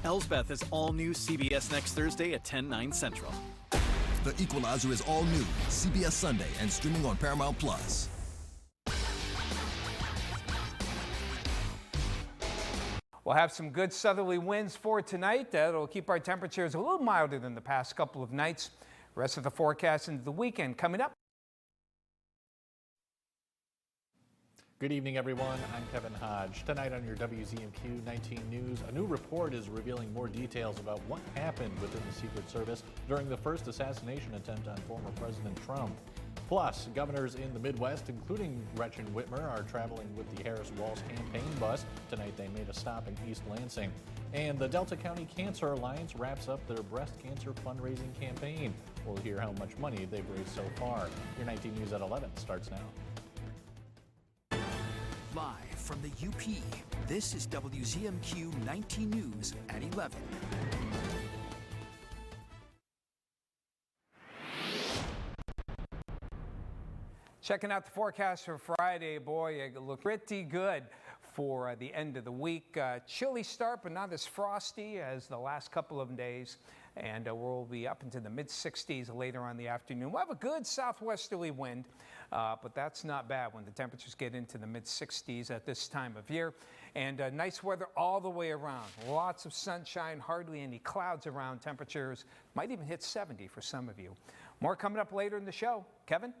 Elsbeth is all new CBS next Thursday at 10/9 Central. The Equalizer is all new, CBS Sunday and streaming on Paramount Plus. We'll have some good southerly winds for tonight. That'll keep our temperatures a little milder than the past couple of nights. Rest of the forecast into the weekend coming up. Good evening, everyone. I'm Kevin Hodge. Tonight on your WZMQ 19 News, a new report is revealing more details about what happened within the Secret Service during the first assassination attempt on former President Trump. Plus, governors in the Midwest, including Gretchen Whitmer, are traveling with the Harris-Walz campaign bus. Tonight they made a stop in East Lansing. And the Delta County Cancer Alliance wraps up their breast cancer fundraising campaign. We'll hear how much money they've raised so far. Your 19 News at 11 starts now. Live from the UP, this is WZMQ 19 News at 11. Checking out the forecast for Friday, boy, it looks pretty good for the end of the week. Chilly start, but not as frosty as the last couple of days. And we'll be up into the mid-60s later on in the afternoon. We'll have a good southwesterly wind, but that's not bad when the temperatures get into the mid-60s at this time of year. And nice weather all the way around. Lots of sunshine, hardly any clouds around. Temperatures might even hit 70 for some of you. More coming up later in the show. Kevin?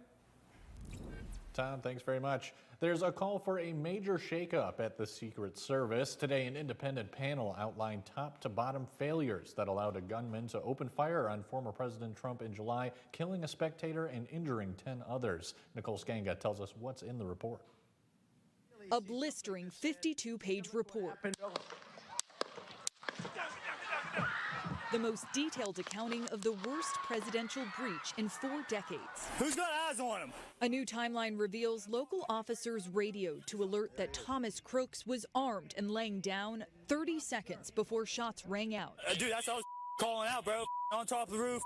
Tom, thanks very much. There's a call for a major shakeup at the Secret Service. Today, an independent panel outlined top-to-bottom failures that allowed a gunman to open fire on former President Trump in July, killing a spectator and injuring 10 others. Nicole Skanga tells us what's in the report. A blistering 52-page report. The most detailed accounting of the worst presidential breach in 4 decades. Who's got eyes on him? A new timeline reveals local officers radioed to alert that Thomas Crooks was armed and laying down 30 seconds before shots rang out. Dude, that's what I was calling out, bro. On top of the roof.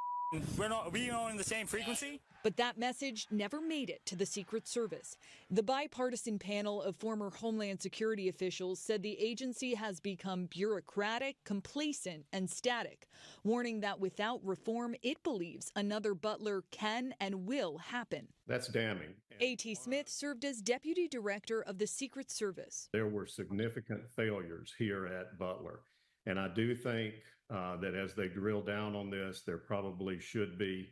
We on the same frequency? But that message never made it to the Secret Service. The bipartisan panel of former Homeland Security officials said the agency has become bureaucratic, complacent, and static, warning that without reform, it believes another Butler can and will happen. That's damning. A.T. Smith served as deputy director of the Secret Service. There were significant failures here at Butler. And I do think that as they drill down on this, there probably should be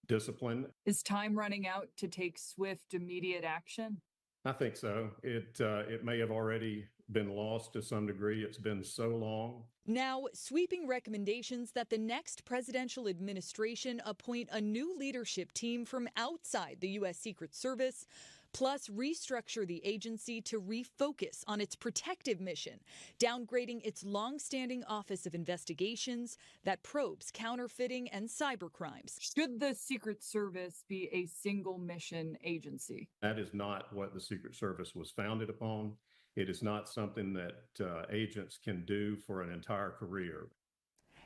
discipline. Is time running out to take swift, immediate action? I think so. It may have already been lost to some degree. It's been so long. Now, sweeping recommendations that the next presidential administration appoint a new leadership team from outside the U.S. Secret Service, plus restructure the agency to refocus on its protective mission, downgrading its long-standing Office of Investigations that probes counterfeiting and cybercrimes. Should the Secret Service be a single mission agency? That is not what the Secret Service was founded upon. It is not something that agents can do for an entire career.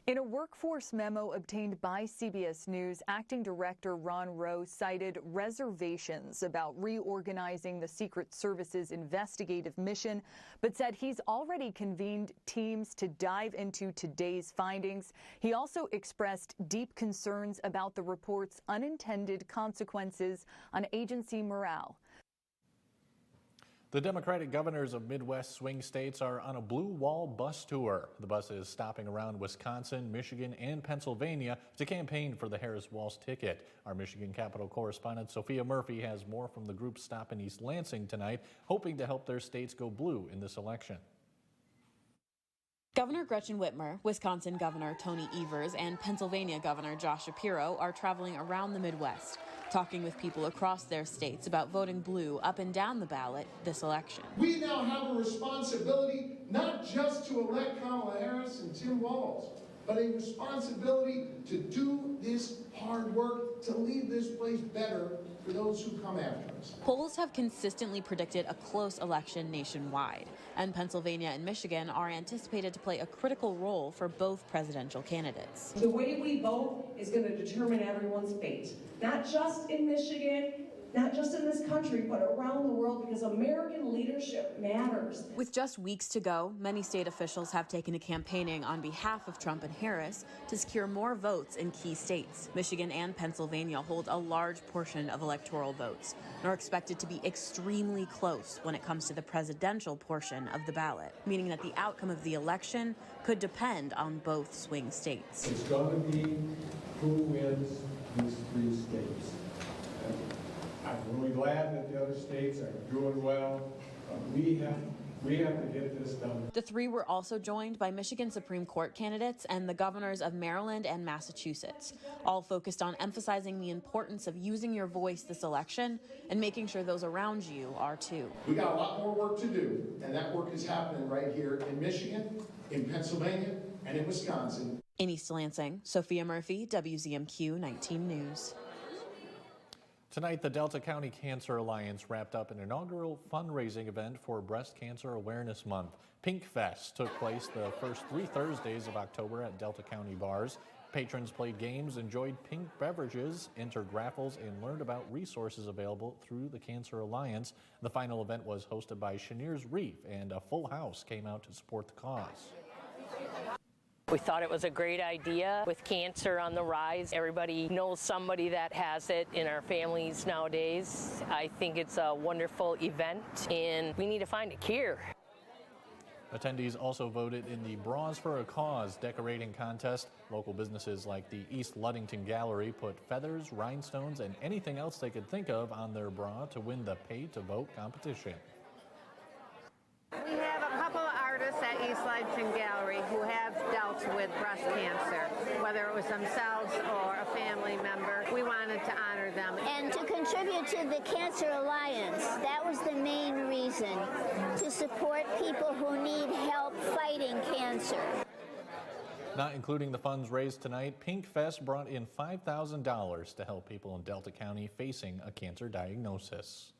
In a workforce memo obtained by CBS News, Acting Director Ron Rowe cited reservations about reorganizing the Secret Service's investigative mission, but said he's already convened teams to dive into today's findings. He also expressed deep concerns about the report's unintended consequences on agency morale. The Democratic governors of Midwest swing states are on a blue wall bus tour. The bus is stopping around Wisconsin, Michigan, and Pennsylvania to campaign for the Harris-Walz ticket. Our Michigan Capitol correspondent Sophia Murphy has more from the group stop in East Lansing tonight, hoping to help their states go blue in this election. Governor Gretchen Whitmer, Wisconsin Governor Tony Evers, and Pennsylvania Governor Josh Shapiro are traveling around the Midwest, talking with people across their states about voting blue up and down the ballot this election. We now have a responsibility not just to elect Kamala Harris and Tim Walz, but a responsibility to do this hard work to leave this place better for those who come after us. Polls have consistently predicted a close election nationwide, and Pennsylvania and Michigan are anticipated to play a critical role for both presidential candidates. The way we vote is going to determine everyone's fate, not just in Michigan, not just in this country, but around the world, because American leadership matters. With just weeks to go, many state officials have taken to campaigning on behalf of Trump and Harris to secure more votes in key states. Michigan and Pennsylvania hold a large portion of electoral votes and are expected to be extremely close when it comes to the presidential portion of the ballot, meaning that the outcome of the election could depend on both swing states. It's going to be who wins these 3 states. I'm really glad that the other states are doing well. We have to get this done. The 3 were also joined by Michigan Supreme Court candidates and the governors of Maryland and Massachusetts, all focused on emphasizing the importance of using your voice this election and making sure those around you are too. We got a lot more work to do, and that work is happening right here in Michigan, in Pennsylvania, and in Wisconsin. In East Lansing, Sophia Murphy, WZMQ 19 News. Tonight, the Delta County Cancer Alliance wrapped up an inaugural fundraising event for Breast Cancer Awareness Month. Pink Fest took place the first 3 Thursdays of October at Delta County bars. Patrons played games, enjoyed pink beverages, entered raffles, and learned about resources available through the Cancer Alliance. The final event was hosted by Cheniere's Reef, and a full house came out to support the cause. We thought it was a great idea. With cancer on the rise, everybody knows somebody that has it in our families nowadays. I think it's a wonderful event, and we need to find a cure. Attendees also voted in the Bras for a Cause decorating contest. Local businesses like the East Ludington Gallery put feathers, rhinestones, and anything else they could think of on their bra to win the pay-to-vote competition. We have a couple of artists at East Ludington Gallery who have dealt with breast cancer, whether it was themselves or a family member. We wanted to honor them. And to contribute to the Cancer Alliance, that was the main reason, to support people who need help fighting cancer. Not including the funds raised tonight, Pink Fest brought in $5,000 to help people in Delta County facing a cancer diagnosis.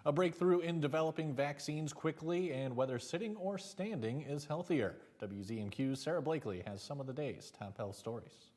A breakthrough in developing vaccines quickly and whether sitting or standing is healthier. WZMQ's Sarah Blakely has some of the day's top health stories.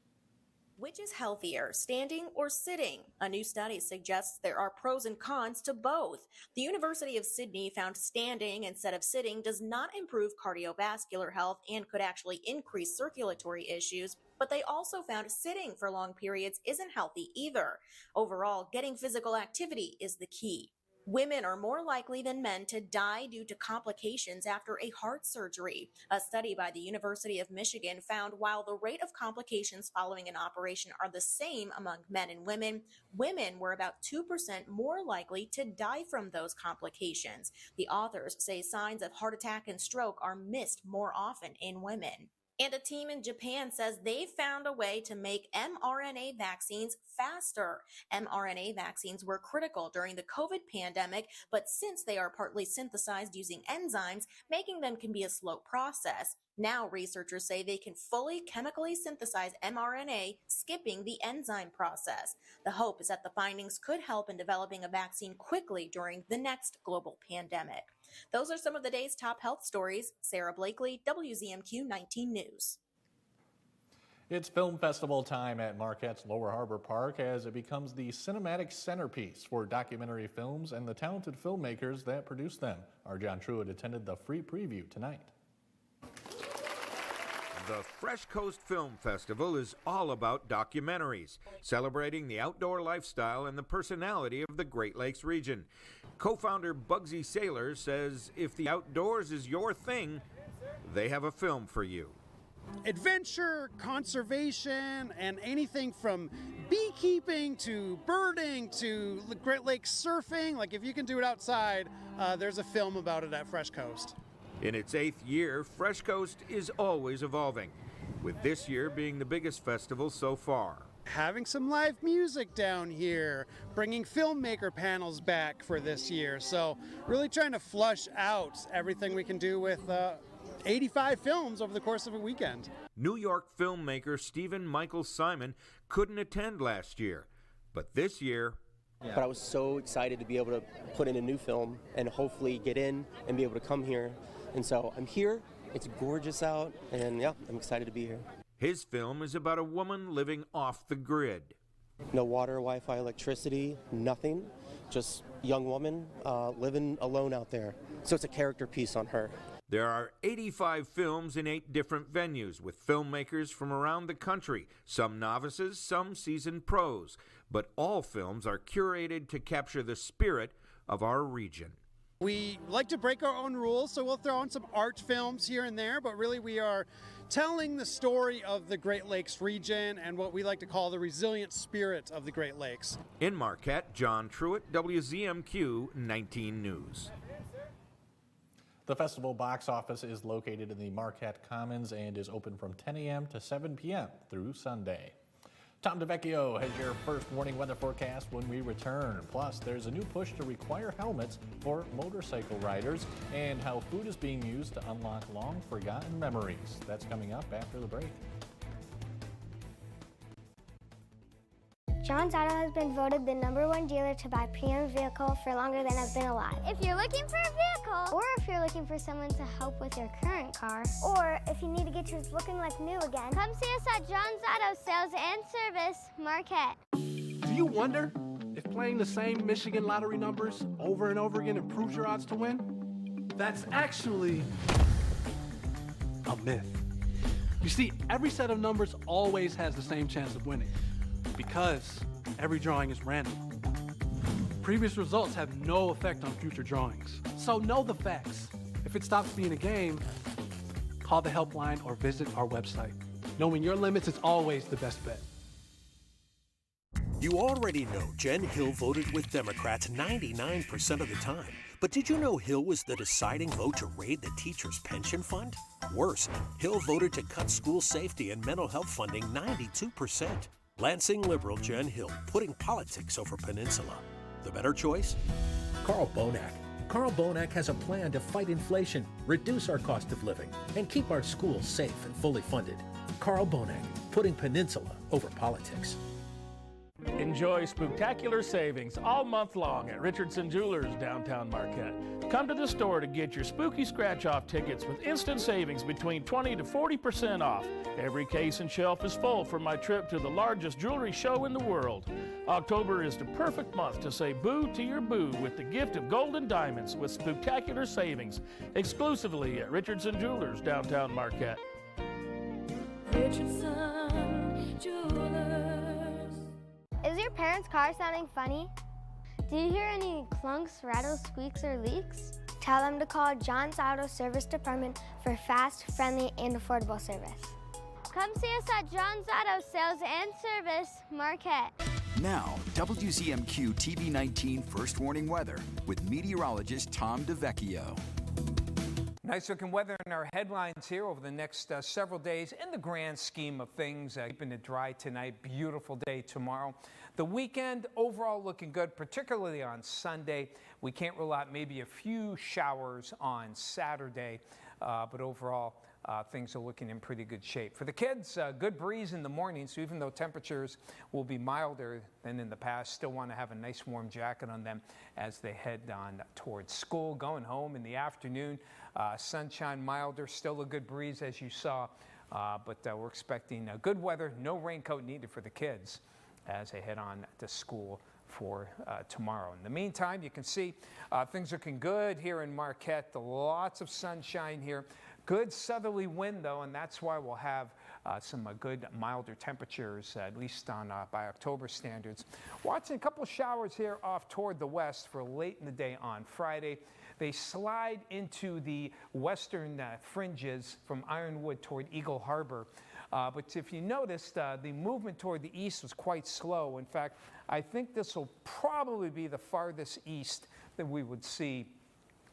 Which is healthier, standing or sitting? A new study suggests there are pros and cons to both. The University of Sydney found standing instead of sitting does not improve cardiovascular health and could actually increase circulatory issues, but they also found sitting for long periods isn't healthy either. Overall, getting physical activity is the key. Women are more likely than men to die due to complications after a heart surgery. A study by the University of Michigan found while the rate of complications following an operation are the same among men and women, women were about 2% more likely to die from those complications. The authors say signs of heart attack and stroke are missed more often in women. And a team in Japan says they found a way to make mRNA vaccines faster. mRNA vaccines were critical during the COVID pandemic, but since they are partly synthesized using enzymes, making them can be a slow process. Now researchers say they can fully chemically synthesize mRNA, skipping the enzyme process. The hope is that the findings could help in developing a vaccine quickly during the next global pandemic. Those are some of the day's top health stories. Sarah Blakely, WZMQ 19 News. It's film festival time at Marquette's Lower Harbor Park as it becomes the cinematic centerpiece for documentary films and the talented filmmakers that produce them. Our John Truitt attended the free preview tonight. The Fresh Coast Film Festival is all about documentaries, celebrating the outdoor lifestyle and the personality of the Great Lakes region. Co-founder Bugsy Saylor says if the outdoors is your thing, they have a film for you. Adventure, conservation, and anything from beekeeping to birding to the Great Lakes surfing. Like if you can do it outside, there's a film about it at Fresh Coast. In its 8th year, Fresh Coast is always evolving, with this year being the biggest festival so far. Having some live music down here, bringing filmmaker panels back for this year. So really trying to flush out everything we can do with 85 films over the course of a weekend. New York filmmaker Stephen Michael Simon couldn't attend last year, but this year... But I was so excited to be able to put in a new film and hopefully get in and be able to come here. And so I'm here, it's gorgeous out, and yeah, I'm excited to be here. His film is about a woman living off the grid. No water, Wi-Fi, electricity, nothing. Just young woman living alone out there. So it's a character piece on her. There are 85 films in 8 different venues with filmmakers from around the country, some novices, some seasoned pros. But all films are curated to capture the spirit of our region. We like to break our own rules, so we'll throw in some art films here and there, but really we are telling the story of the Great Lakes region and what we like to call the resilient spirit of the Great Lakes. In Marquette, John Truitt, WZMQ 19 News. The festival box office is located in the Marquette Commons and is open from 10 a.m. to 7 p.m. through Sunday. Tom DeVecchio has your first warning weather forecast when we return. Plus, there's a new push to require helmets for motorcycle riders and how food is being used to unlock long-forgotten memories. That's coming up after the break. John's Auto has been voted the #1 dealer to buy premium vehicle for longer than I've been alive. If you're looking for a vehicle, or if you're looking for someone to help with your current car, or if you need to get yours looking like new again, come see us at John's Auto Sales and Service, Marquette. Do you wonder if playing the same Michigan lottery numbers over and over again improves your odds to win? That's actually a myth. You see, every set of numbers always has the same chance of winning, because every drawing is random. Previous results have no effect on future drawings. So know the facts. If it stops being a game, call the helpline or visit our website. Knowing your limits is always the best bet. You already know Jen Hill voted with Democrats 99% of the time. But did you know Hill was the deciding vote to raid the teachers' pension fund? Worse, Hill voted to cut school safety and mental health funding 92%. Lansing liberal Jen Hill, putting politics over Peninsula. The better choice? Carl Bonak. Carl Bonak has a plan to fight inflation, reduce our cost of living, and keep our schools safe and fully funded. Carl Bonak, putting Peninsula over politics. Enjoy spectacular savings all month long at Richardson Jewelers, downtown Marquette. Come to the store to get your spooky scratch-off tickets with instant savings between 20 to 40% off. Every case and shelf is full for my trip to the largest jewelry show in the world. October is the perfect month to say boo to your boo with the gift of gold and diamonds with spectacular savings exclusively at Richardson Jewelers, downtown Marquette. Richardson Jewelers. Is your parents' car sounding funny? Do you hear any clunks, rattles, squeaks, or leaks? Tell them to call John's Auto Service Department for fast, friendly, and affordable service. Come see us at John's Auto Sales and Service, Marquette. Now, WZMQ TV 19 First Warning Weather with meteorologist Tom DeVecchio. Nice looking weather in our headlines here over the next several days. In the grand scheme of things, keeping it dry tonight, beautiful day tomorrow. The weekend overall looking good, particularly on Sunday. We can't rule out maybe a few showers on Saturday, but overall things are looking in pretty good shape. For the kids, good breeze in the morning, so even though temperatures will be milder than in the past, still want to have a nice warm jacket on them as they head on towards school. Going home in the afternoon, sunshine milder, still a good breeze as you saw, but we're expecting good weather, no raincoat needed for the kids as they head on to school for tomorrow. In the meantime, you can see things looking good here in Marquette. Lots of sunshine here. Good southerly wind, though, and that's why we'll have some good milder temperatures, at least on by October standards. Watching a couple of showers here off toward the west for late in the day on Friday. They slide into the western fringes from Ironwood toward Eagle Harbor. But if you noticed, the movement toward the east was quite slow. In fact, I think this will probably be the farthest east that we would see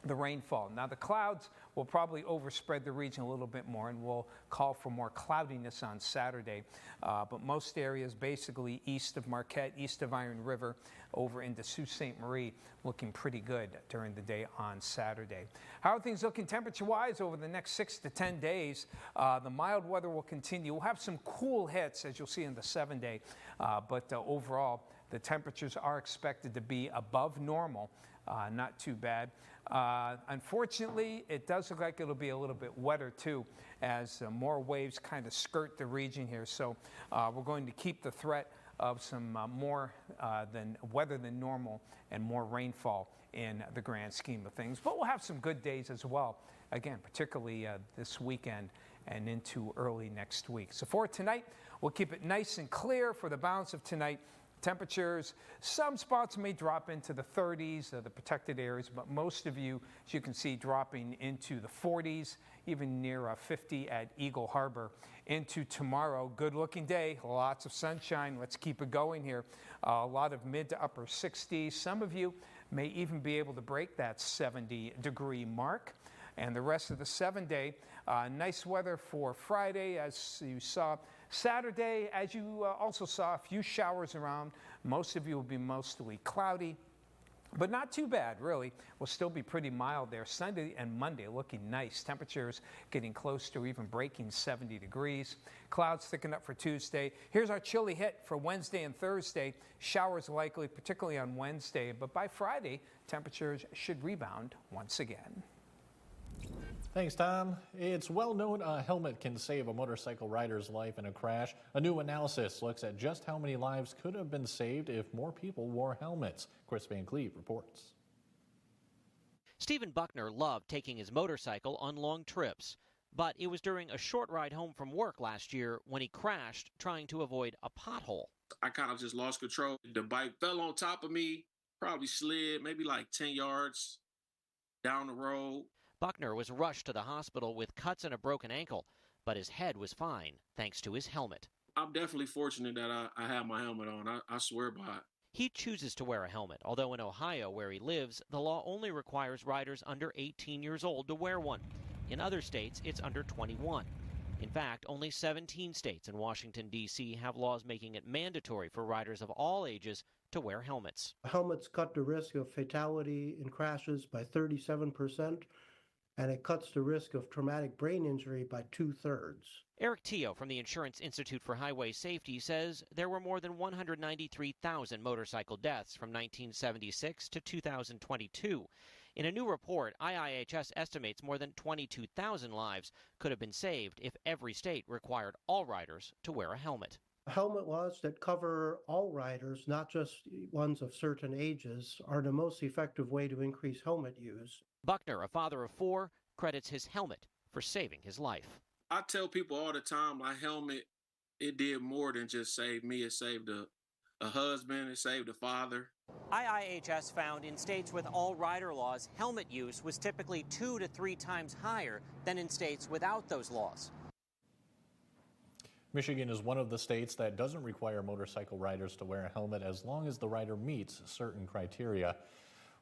the rainfall. Now, the clouds will probably overspread the region a little bit more, and will call for more cloudiness on Saturday. But most areas basically east of Marquette, east of Iron River, over into Sault Ste. Marie, looking pretty good during the day on Saturday. How are things looking temperature-wise over the next 6 to 10 days? The mild weather will continue. We'll have some cool hits, as you'll see in the 7-day, but overall, the temperatures are expected to be above normal. Not too bad. Unfortunately, it does look like it'll be a little bit wetter too, as more waves kind of skirt the region here. So we're going to keep the threat of some more weather than normal and more rainfall in the grand scheme of things. But we'll have some good days as well, again, particularly this weekend and into early next week. So for tonight, we'll keep it nice and clear for the balance of tonight. Temperatures, some spots may drop into the 30s, the protected areas, but most of you, as you can see, dropping into the 40s, even near 50 at Eagle Harbor. Into tomorrow, good looking day, lots of sunshine. Let's keep it going here. A lot of mid to upper 60s. Some of you may even be able to break that 70-degree mark. And the rest of the 7-day, nice weather for Friday, as you saw. Saturday, as you also saw, a few showers around. Most of you will be mostly cloudy, but not too bad, really. Will still be pretty mild there. Sunday and Monday looking nice. Temperatures getting close to even breaking 70 degrees. Clouds thickening up for Tuesday. Here's our chilly hit for Wednesday and Thursday. Showers likely, particularly on Wednesday, but by Friday, temperatures should rebound once again. Thanks, Tom. It's well known a helmet can save a motorcycle rider's life in a crash. A new analysis looks at just how many lives could have been saved if more people wore helmets. Chris Van Cleve reports. Stephen Buckner loved taking his motorcycle on long trips, but it was during a short ride home from work last year when he crashed trying to avoid a pothole. I kind of just lost control. The bike fell on top of me, probably slid maybe like 10 yards down the road. Buckner was rushed to the hospital with cuts and a broken ankle, but his head was fine thanks to his helmet. I'm definitely fortunate that I have my helmet on. I swear by it. He chooses to wear a helmet, although in Ohio, where he lives, the law only requires riders under 18 years old to wear one. In other states, it's under 21. In fact, only 17 states and Washington, D.C. have laws making it mandatory for riders of all ages to wear helmets. Helmets cut the risk of fatality in crashes by 37%. And it cuts the risk of traumatic brain injury by 2/3. Eric Teo from the Insurance Institute for Highway Safety says there were more than 193,000 motorcycle deaths from 1976 to 2022. In a new report, IIHS estimates more than 22,000 lives could have been saved if every state required all riders to wear a helmet. Helmet laws that cover all riders, not just ones of certain ages, are the most effective way to increase helmet use. Buckner, a father of 4, credits his helmet for saving his life. I tell people all the time, my helmet, it did more than just save me. It saved a husband, it saved a father. IIHS found in states with all rider laws, helmet use was typically 2 to 3 times higher than in states without those laws. Michigan is one of the states that doesn't require motorcycle riders to wear a helmet as long as the rider meets certain criteria.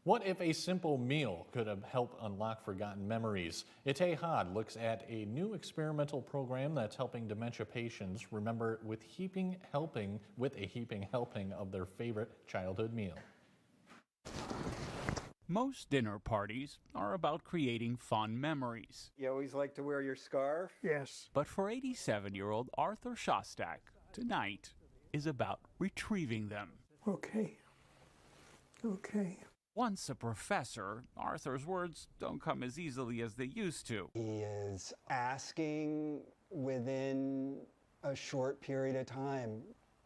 What if a simple meal could have helped unlock forgotten memories? Itay Hod looks at a new experimental program that's helping dementia patients remember with a heaping helping of their favorite childhood meal. Most dinner parties are about creating fun memories. You always like to wear your scarf? Yes. But for 87-year-old Arthur Shostak, tonight is about retrieving them. Okay. Once a professor, Arthur's words don't come as easily as they used to. He is asking within a short period of time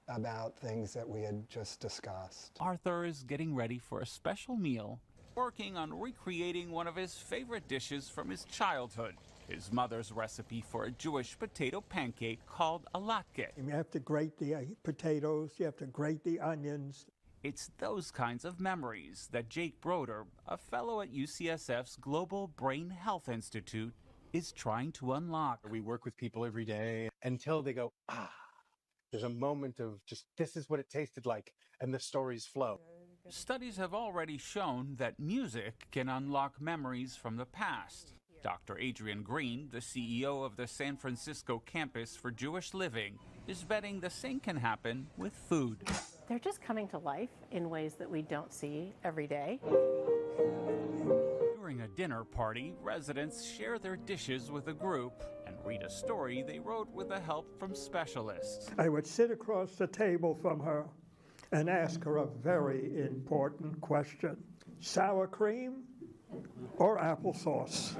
about things that we had just discussed. Arthur is getting ready for a special meal, working on recreating one of his favorite dishes from his childhood, his mother's recipe for a Jewish potato pancake called a latke. You have to grate the potatoes, you have to grate the onions. It's those kinds of memories that Jake Broder, a fellow at UCSF's Global Brain Health Institute, is trying to unlock. We work with people every day until they go, there's a moment of just, this is what it tasted like, and the stories flow. Studies have already shown that music can unlock memories from the past. Dr. Adrian Green, the CEO of the San Francisco campus for Jewish Living, is betting the same can happen with food. They're just coming to life in ways that we don't see every day. During a dinner party, residents share their dishes with a group and read a story they wrote with the help from specialists. I would sit across the table from her and ask her a very important question. Sour cream or applesauce?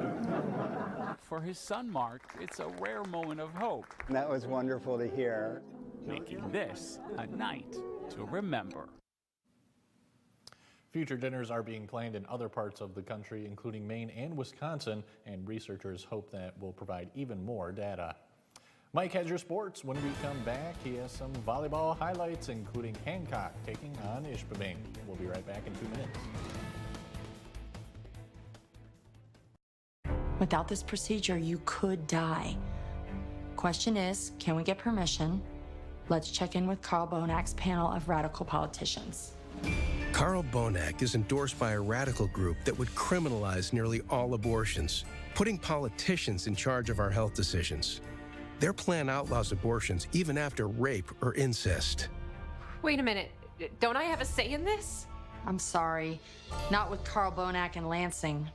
For his son Mark, it's a rare moment of hope. That was wonderful to hear. making this a night to remember. Future dinners are being planned in other parts of the country, including Maine and Wisconsin, and researchers hope that will provide even more data. Mike has your sports. When we come back, he has some volleyball highlights, including Hancock taking on Ishpeming. We'll be right back in 2 minutes. Without this procedure, you could die. Question is, can we get permission? Let's check in with Carl Bonak's panel of radical politicians. Carl Bonak is endorsed by a radical group that would criminalize nearly all abortions, putting politicians in charge of our health decisions. Their plan outlaws abortions even after rape or incest. Wait a minute, don't I have a say in this? I'm sorry, not with Carl Bonak and Lansing.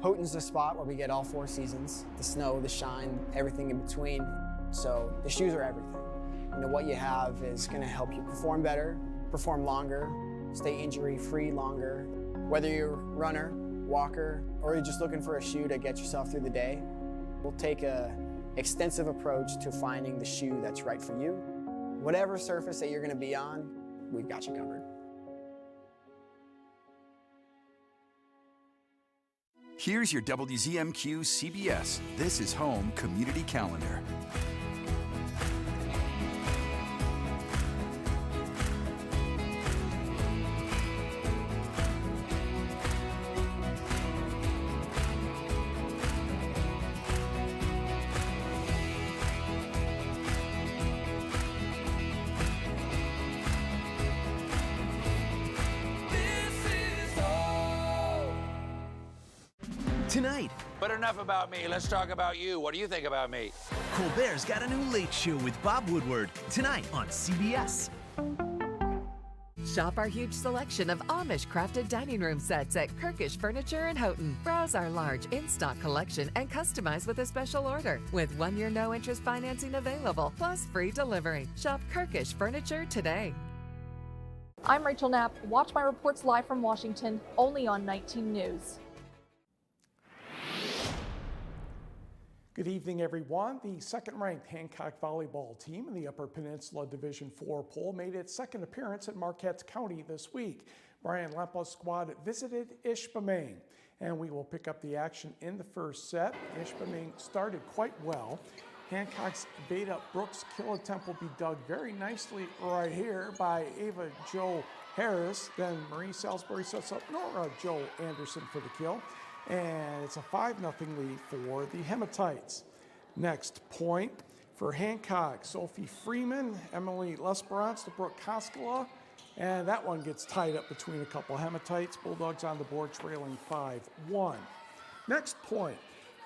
Houghton's the spot where we get all 4 seasons, the snow, the shine, everything in between. So the shoes are everything. You know, what you have is gonna help you perform better, perform longer, stay injury-free longer. Whether you're a runner, walker, or you're just looking for a shoe to get yourself through the day, we'll take an extensive approach to finding the shoe that's right for you. Whatever surface that you're gonna be on, we've got you covered. Here's your WZMQ CBS This is Home Community Calendar. Tonight. But enough about me. Let's talk about you. What do you think about me? Colbert's got a new Late Show with Bob Woodward tonight on CBS. Shop our huge selection of Amish-crafted dining room sets at Kirkish Furniture in Houghton. Browse our large in-stock collection and customize with a special order with 1-year no-interest financing available, plus free delivery. Shop Kirkish Furniture today. I'm Rachel Knapp. Watch my reports live from Washington, only on 19 News. Good evening, everyone. The second-ranked Hancock volleyball team in the Upper Peninsula Division IV poll made its second appearance at Marquette County this week. Brian Lempa's squad visited Ishpeming, and we will pick up the action in the first set. Ishpeming started quite well. Hancock's Veda Brooks kill attempt will be dug very nicely right here by Ava Jo Harris. Then Marie Salisbury sets up Nora Jo Anderson for the kill. And it's a 5-0 lead for the Hematites. Next point for Hancock, Sophie Freeman, Emily Lesperance to Brooke Koskela, and that one gets tied up between a couple Hematites. Bulldogs on the board trailing 5-1. Next point,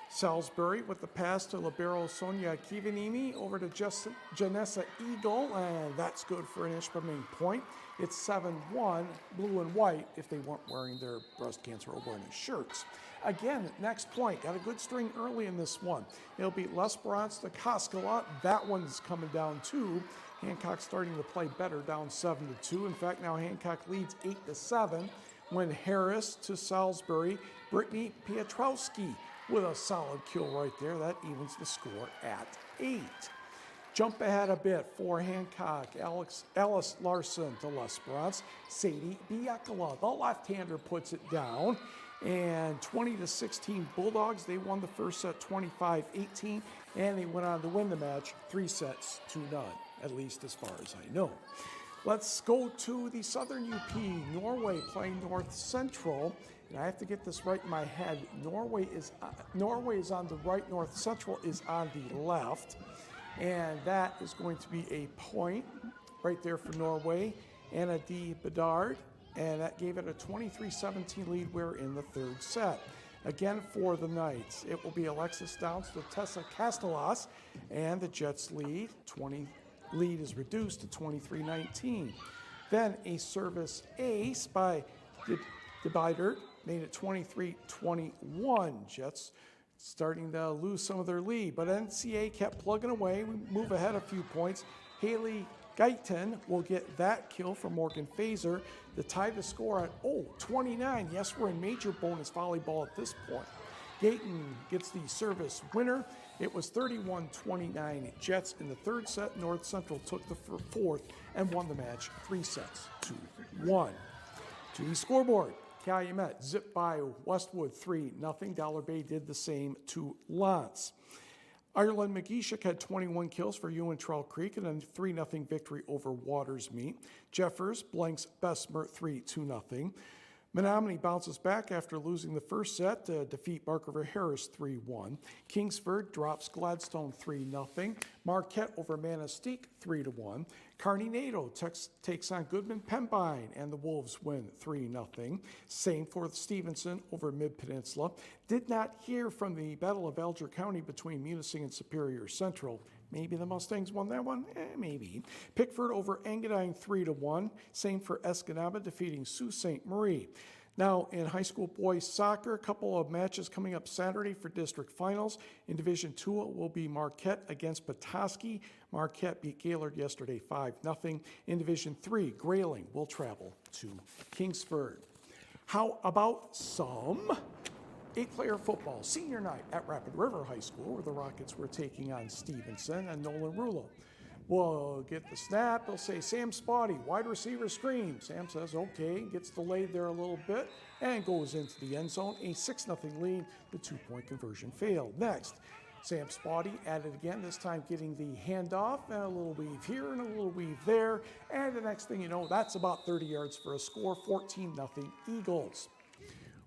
Salisbury with the pass to libero Sonia Kivanimi over to Janessa Eagle, and that's good for an Ishpeming point. It's 7-1, blue and white, if they weren't wearing their breast cancer awareness shirts. Again, next point, got a good string early in this one. It'll be Lesperance to Koskela. That one's coming down too. Hancock starting to play better, down 7-2. In fact, now Hancock leads 8-7 when Harris to Salisbury. Brittany Pietrowski with a solid kill right there. That evens the score at 8. Jump ahead a bit for Hancock. Alice Larson to Lesperance. Sadie Biakala, the left-hander, puts it down. And 20-16 Bulldogs. They won the first set 25-18, and they went on to win the match 3-0, at least as far as I know. Let's go to the Southern UP. Norway playing North Central. And I have to get this right in my head. Norway is on the right, North Central is on the left. And that is going to be a point right there for Norway. Anna D. Bedard. And that gave it a 23-17 lead. We're in the third set. Again for the Knights, it will be Alexis Downs to Tessa Castelas, and the Jets lead is reduced to 23-19. Then a service ace by DeBidert made it 23-21. Jets starting to lose some of their lead, but NCA kept plugging away. We move ahead a few points. Haley Guyton will get that kill for Morgan Fazer to tie the score at 29. Yes, we're in major bonus volleyball at this point. Gayton gets the service winner, It was 31-29 Jets in the third set. North Central took the fourth and won the match 3-1. To the scoreboard, Calumet zipped by Westwood 3-0. Dollar Bay did the same to Lance. Ireland McGeeshik had 21 kills for Ewan Trail Creek and a 3-0 victory over Watersmeet. Jeffers blanks Bessemer 3-0. Menominee bounces back after losing the first set to defeat Bark River Harris 3-1. Kingsford drops Gladstone 3-0. Marquette over Manistee 3-1. Kearney NATO takes on Goodman Pembine and the Wolves win 3-0. Same for Stevenson over Mid-Peninsula. Did not hear from the Battle of Alger County between Munising and Superior Central. Maybe the Mustangs won that one? Maybe. Pickford over Engadine 3-1. Same for Escanaba defeating Sault Ste. Marie. Now in high school boys soccer, a couple of matches coming up Saturday for district finals. In Division 2, it will be Marquette against Petoskey. Marquette beat Gaylord yesterday 5-0. In Division 3, Grayling will travel to Kingsford. How about some 8-player football senior night at Rapid River High School, where the Rockets were taking on Stevenson, and Nolan Rulo will get the snap. They'll say, Sam Spotty, wide receiver scream. Sam says, okay, gets delayed there a little bit and goes into the end zone. A 6-0 lead. The 2-point conversion failed. Next, Sam Spotty at it again, this time getting the handoff and a little weave here and a little weave there. And the next thing you know, that's about 30 yards for a score, 14-0 Eagles.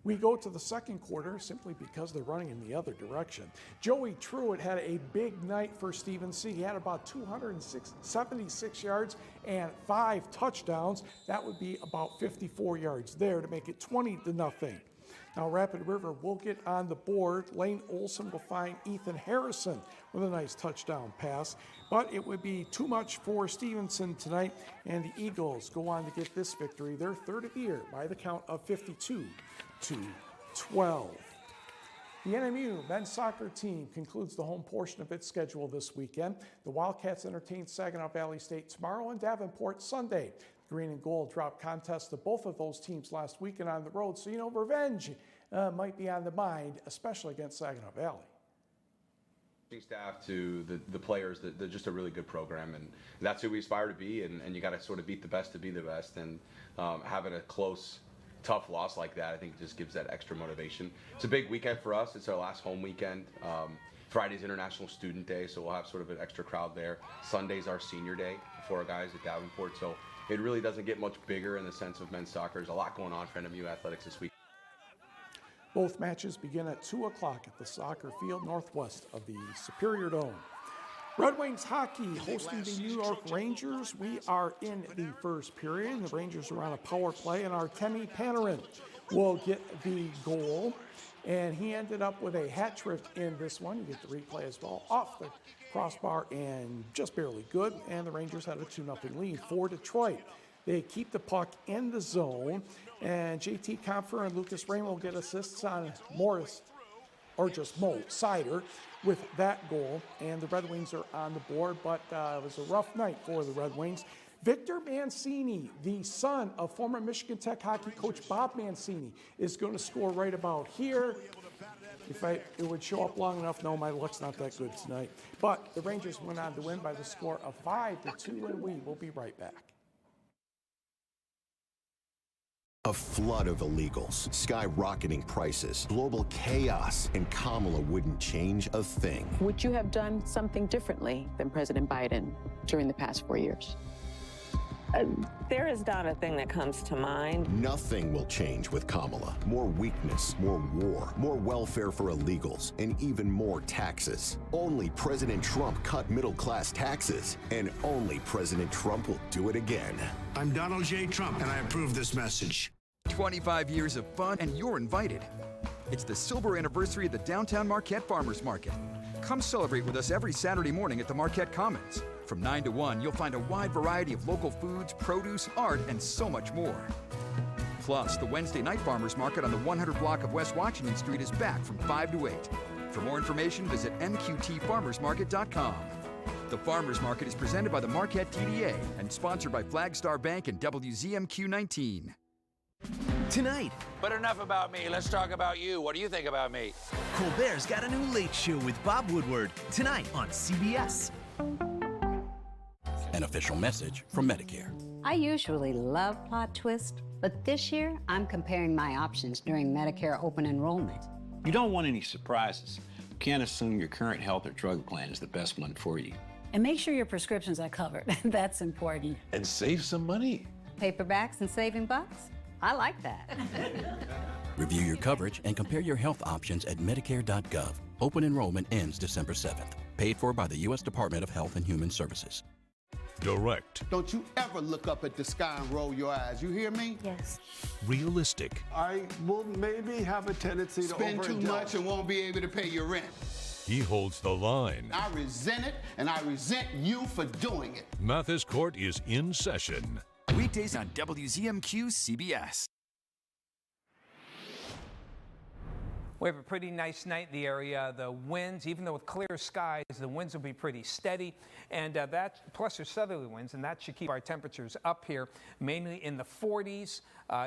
We go to the second quarter simply because they're running in the other direction. Joey Truitt had a big night for Stevenson. He had about 276 yards and 5 touchdowns. That would be about 54 yards there to make it 20-0. Now Rapid River will get on the board. Lane Olson will find Ethan Harrison with a nice touchdown pass. But it would be too much for Stevenson tonight, and the Eagles go on to get this victory, their third of the year, by the count of 52-12. The NMU men's soccer team concludes the home portion of its schedule this weekend. The Wildcats entertain Saginaw Valley State tomorrow and Davenport Sunday. The Green and Gold dropped contests to both of those teams last weekend on the road, so revenge might be on the mind, especially against Saginaw Valley. Staff to the players, they're just a really good program, and that's who we aspire to be, and you got to sort of beat the best to be the best, and having a close, tough loss like that, I think just gives that extra motivation. It's a big weekend for us. It's our last home weekend. Friday's International Student Day, so we'll have sort of an extra crowd there. Sunday's our senior day for our guys at Davenport, so it really doesn't get much bigger in the sense of men's soccer. There's a lot going on for NMU athletics this week. Both matches begin at 2 o'clock at the soccer field northwest of the Superior Dome. Red Wings hockey hosting the New York Rangers. We are in the first period. The Rangers are on a power play, and Artemi Panarin will get the goal. And he ended up with a hat trick in this one. You get the replay as well. Off the crossbar and just barely good. And the Rangers had a 2-0 lead for Detroit. They keep the puck in the zone, and JT Compher and Lucas Rain will get assists on Morris, or just Mo Sider, with that goal. And the Red Wings are on the board, but it was a rough night for the Red Wings. Victor Mancini, the son of former Michigan Tech hockey coach Bob Mancini, is going to score right about here. If it would show up long enough, no, my luck's not that good tonight. But the Rangers went on to win by the score of 5-2, and we will be right back. A flood of illegals, skyrocketing prices, global chaos, and Kamala wouldn't change a thing. Would you have done something differently than President Biden during the past 4 years? There is not a thing that comes to mind. Nothing will change with Kamala. More weakness, more war, more welfare for illegals, and even more taxes. Only President Trump cut middle-class taxes, and only President Trump will do it again. I'm Donald J. Trump, and I approve this message. 25 years of fun, and you're invited. It's the silver anniversary of the Downtown Marquette Farmers Market. Come celebrate with us every Saturday morning at the Marquette Commons. From 9 to 1, you'll find a wide variety of local foods, produce, art, and so much more. Plus, the Wednesday night farmers market on the 100 block of West Washington Street is back from 5 to 8. For more information, visit mqtfarmersmarket.com. The Farmers Market is presented by the Marquette TDA and sponsored by Flagstar Bank and WZMQ 19. Tonight, But enough about me. Let's talk about you. What do you think about me? Colbert's got a new Late Show with Bob Woodward. Tonight on CBS. An official message from Medicare. I usually love plot twists, but this year I'm comparing my options during Medicare open enrollment. You don't want any surprises. You can't assume your current health or drug plan is the best one for you. And make sure your prescriptions are covered. That's important. And save some money. Paperbacks and saving bucks? I like that. Review your coverage and compare your health options at Medicare.gov. Open enrollment ends December 7th. Paid for by the U.S. Department of Health and Human Services. Direct. Don't you ever look up at the sky and roll your eyes. You hear me? Yes. Realistic. I will maybe have a tendency to spend too much and won't be able to pay your rent. He holds the line. I resent it, and I resent you for doing it. Mathis Court is in session. Weekdays on WZMQ CBS. We have a pretty nice night in the area. The winds, even though with clear skies, the winds will be pretty steady, and that plus there's southerly winds, and that should keep our temperatures up here, mainly in the 40s.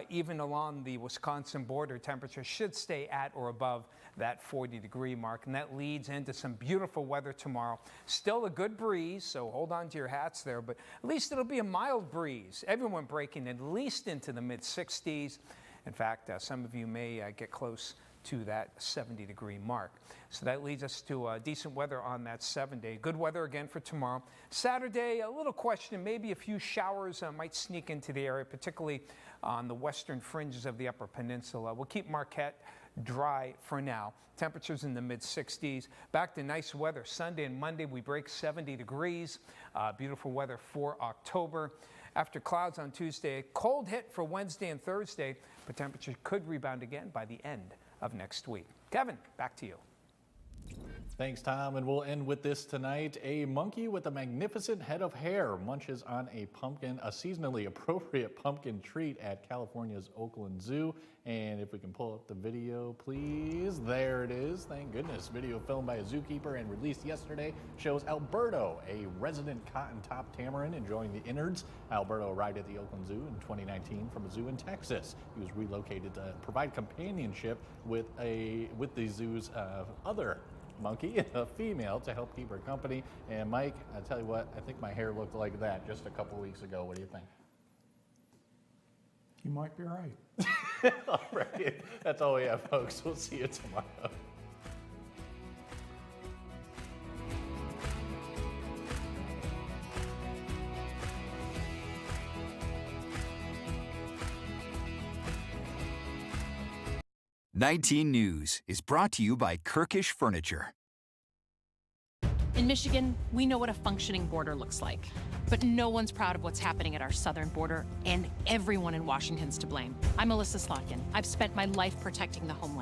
Even along the Wisconsin border, temperatures should stay at or above that 40-degree mark, and that leads into some beautiful weather tomorrow. Still a good breeze, so hold on to your hats there, but at least it'll be a mild breeze. Everyone breaking at least into the mid-60s. In fact, some of you may get close to that 70-degree mark. So that leads us to decent weather on that 7-day. Good weather again for tomorrow. Saturday, a little question, maybe a few showers might sneak into the area, particularly on the western fringes of the Upper Peninsula. We'll keep Marquette dry for now. Temperatures in the mid-60s. Back to nice weather. Sunday and Monday, we break 70 degrees. Beautiful weather for October. After clouds on Tuesday, cold hit for Wednesday and Thursday, but temperatures could rebound again by the end of next week. Kevin, back to you. Thanks, Tom. And we'll end with this tonight. A monkey with a magnificent head of hair munches on a pumpkin, a seasonally appropriate pumpkin treat at California's Oakland Zoo. And if we can pull up the video, please. There it is. Thank goodness. Video filmed by a zookeeper and released yesterday shows Alberto, a resident cotton-top tamarin, enjoying the innards. Alberto arrived at the Oakland Zoo in 2019 from a zoo in Texas. He was relocated to provide companionship with the zoo's other monkey, a female, to help keep her company. And Mike, I tell you what, I think my hair looked like that just a couple weeks ago. What do you think? You might be right. All right, that's all we have, folks. We'll see you tomorrow. #19 News is brought to you by Kirkish Furniture. In Michigan, we know what a functioning border looks like. But no one's proud of what's happening at our southern border, and everyone in Washington's to blame. I'm Melissa Slotkin. I've spent my life protecting the homeland.